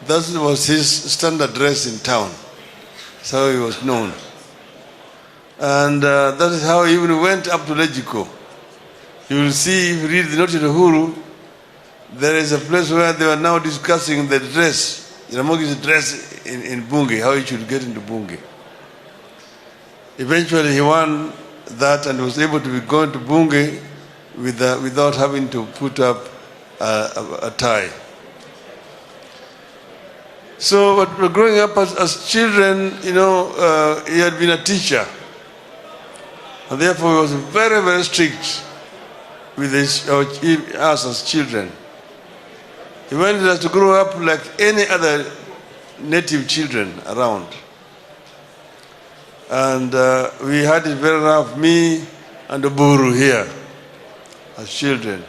That was his standard dress in town. That's how he was known. And that is how he even went up to Legico. You will see, if you read the Note of Uhuru, there is a place where they are now discussing the dress, Jaramogi's dress in Bunge, how he should get into Bunge. Eventually he won that and was able to be going to Bunge without having to put up a tie. So, but we're growing up as children, he had been a teacher. And therefore he was very, very strict with us as children. He wanted us to grow up like any other native children around. And we had it very rough, me and Uhuru here, as children.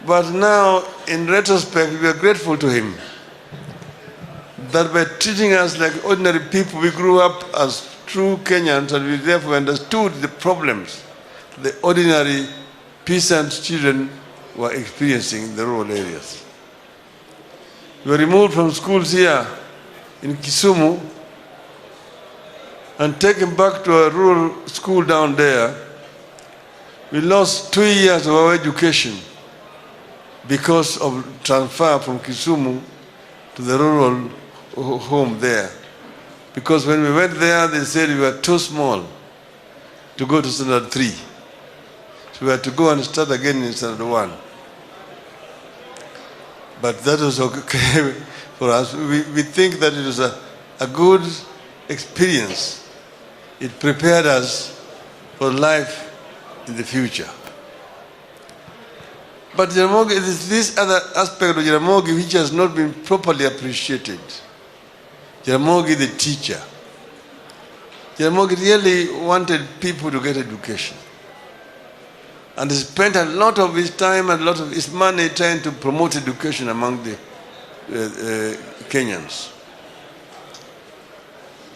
But now, in retrospect, we are grateful to him that by treating us like ordinary people, we grew up as true Kenyans, and we therefore understood the problems the ordinary peasant children were experiencing in the rural areas. We were removed from schools here in Kisumu and taken back to a rural school down there. We lost 2 years of our education because of transfer from Kisumu to the rural home there. Because when we went there, they said we were too small to go to standard 3. So we had to go and start again in standard 1. But that was okay for us. We think that it was a good experience. It prepared us for life in the future. But Jaramogi, this other aspect of Jaramogi which has not been properly appreciated. Jaramogi the teacher. Jaramogi really wanted people to get education. And he spent a lot of his time and a lot of his money trying to promote education among the Kenyans.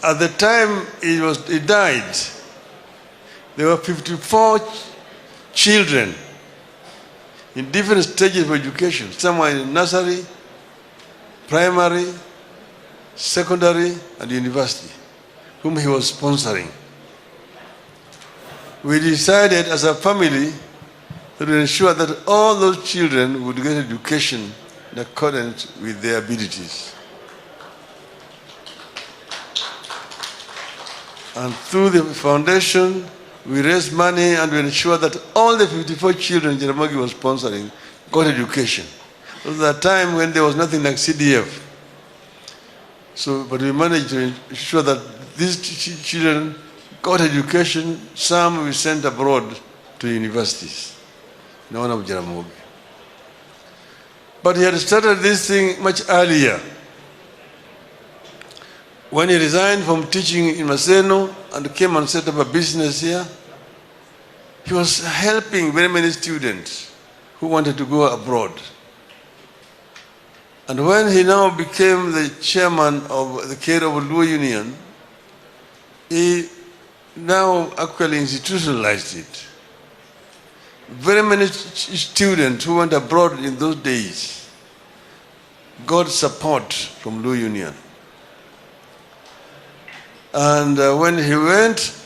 At the time he died, there were 54 children in different stages of education. Some were in nursery, primary, secondary, and university, whom he was sponsoring. We decided as a family to ensure that all those children would get education in accordance with their abilities. And through the foundation, we raised money and we ensured that all the 54 children Jaramogi was sponsoring got education. It was a time when there was nothing like CDF. But we managed to ensure that these children got education. Some we sent abroad to universities in honor of Jaramogi. But he had started this thing much earlier. When he resigned from teaching in Maseno and came and set up a business here, he was helping very many students who wanted to go abroad. And when he now became the chairman of the Luo Union, he now actually institutionalized it. Very many students who went abroad in those days got support from Luo Union. And when he went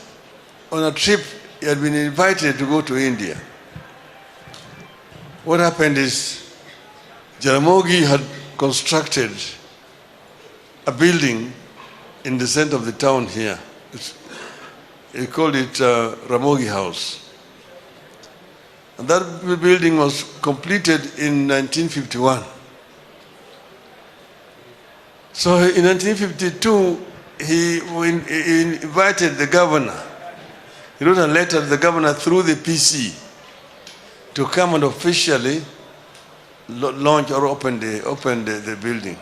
on a trip, he had been invited to go to India. What happened is Jaramogi had constructed a building in the center of the town here. He called it Ramogi House. And that building was completed in 1951. So in 1952, he invited the governor. He wrote a letter to the governor through the PC to come and officially launch or open the building.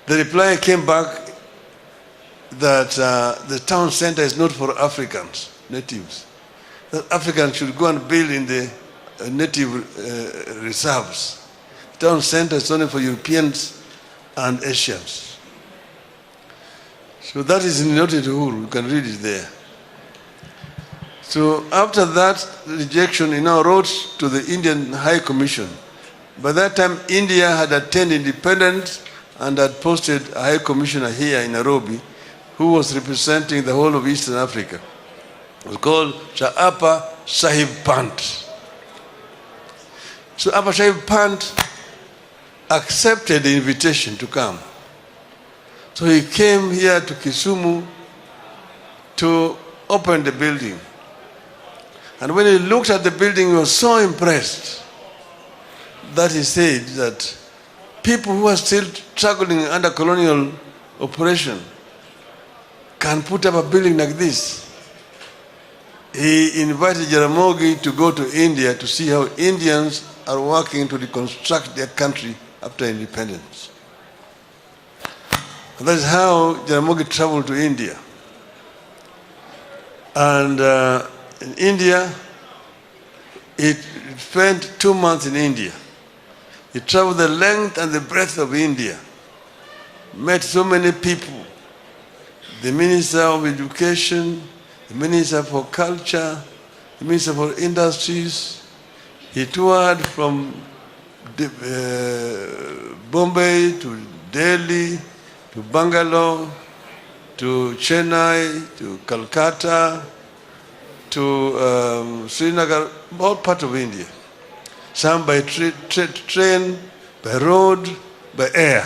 The reply came back that the town center is not for Africans, natives. That Africans should go and build in the native reserves. The town center is only for Europeans and Asians. So that is in Note to Uhuru, you can read it there. So after that rejection, he now wrote to the Indian High Commission By that time, India had attained independence and had posted a high commissioner here in Nairobi who was representing the whole of Eastern Africa. It was called Sir Upper Sahib Pant. So Upper Sahib Pant accepted the invitation to come. So he came here to Kisumu to open the building. And when he looked at the building, he was so impressed that he said that people who are still struggling under colonial oppression can put up a building like this. He invited Jaramogi to go to India to see how Indians are working to reconstruct their country after independence. And that is how Jaramogi traveled to India. And in India, he spent 2 months in India. He traveled the length and the breadth of India, met so many people, the Minister of Education, the Minister for Culture, the Minister for Industries. He toured from Bombay to Delhi, to Bangalore, to Chennai, to Calcutta, to Srinagar, all part of India. Some by train, by road, by air.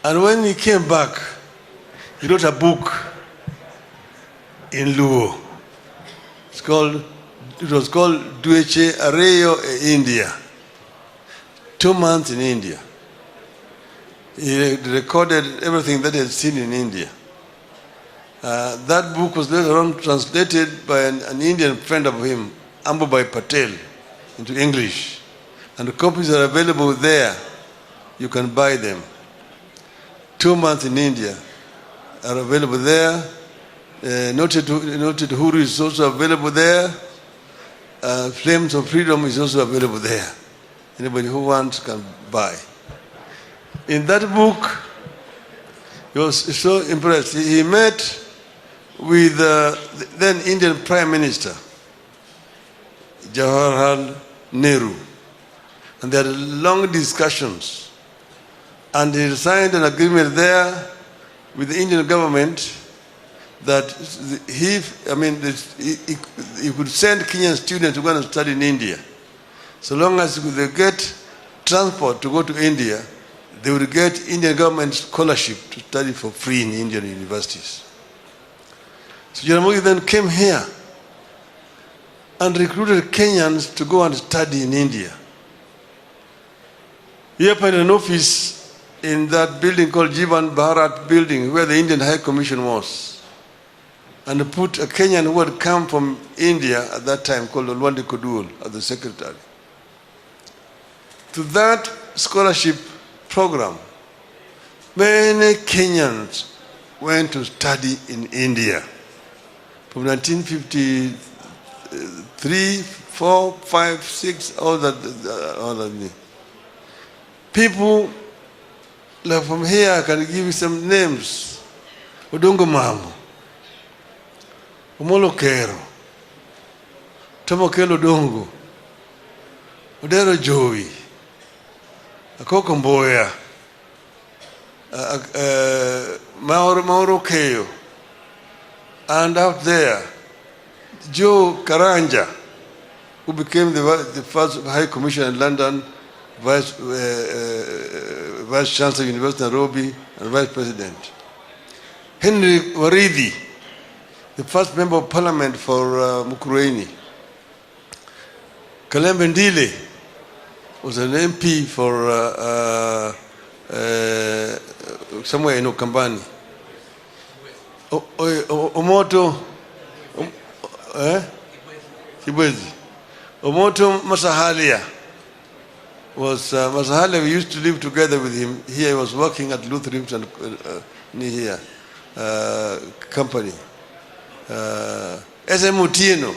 And when he came back, he wrote a book in Luo. It was called Dueche Areo e India. 2 months in India. He recorded everything that he had seen in India. That book was later on translated by an Indian friend of him, Ambubai Patel, into English. And the copies are available there. You can buy them. 2 months in India are available there. Noted Uhuru is also available there. Flames of Freedom is also available there. Anybody who wants can buy. In that book, he was so impressed. He met with the then Indian Prime Minister, Jawaharlal Nehru. And they had long discussions. And he signed an agreement there with the Indian government that he could send Kenyan students to go and study in India. So long as they get transport to go to India, they would get Indian government scholarship to study for free in Indian universities. So Jaramogi then came here and recruited Kenyans to go and study in India. He opened an office in that building called Jivan Bharat building where the Indian High Commission was, and put a Kenyan who had come from India at that time called Olwande Kodul as the secretary. To that scholarship program, many Kenyans went to study in India from 1953, 4, 5, 6, all that. People like from here, I can give you some names. Odongo Mamu, Omolo Kero, Tomo Kelo Dongo, Odero Joey, Akoko Mboya, Mauro Keo, and out there, Joe Karanja, who became the first High Commissioner in London, Vice Chancellor of University of Nairobi, and Vice President. Henry Waridi, the first Member of Parliament for Mukurweini. Kalembe Ndile was an MP for somewhere in Ukambani. Omoto Kibwezi. Omoto Masahalia was Masahalia. We used to live together with him. Here he was working at Lutheran near here company. S.M. Otieno.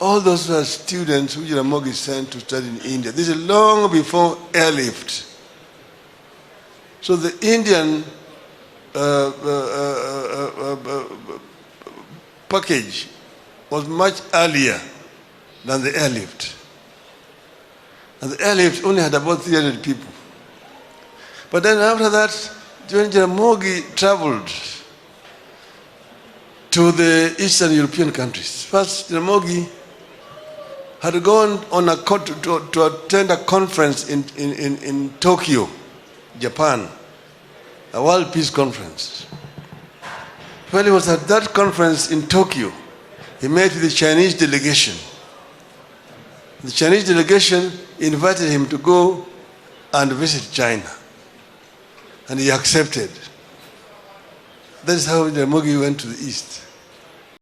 All those were students who Jaramogi sent to study in India. This is long before airlift. So the Indian package was much earlier than the airlift. And the airlift only had about 300 people. But then after that, when Jaramogi traveled to the Eastern European countries, first Jaramogi had gone on to attend a conference in Tokyo, Japan, a World Peace Conference. When he was at that conference in Tokyo, he met with the Chinese delegation. The Chinese delegation invited him to go and visit China, and he accepted. That is how Jaramogi went to the East.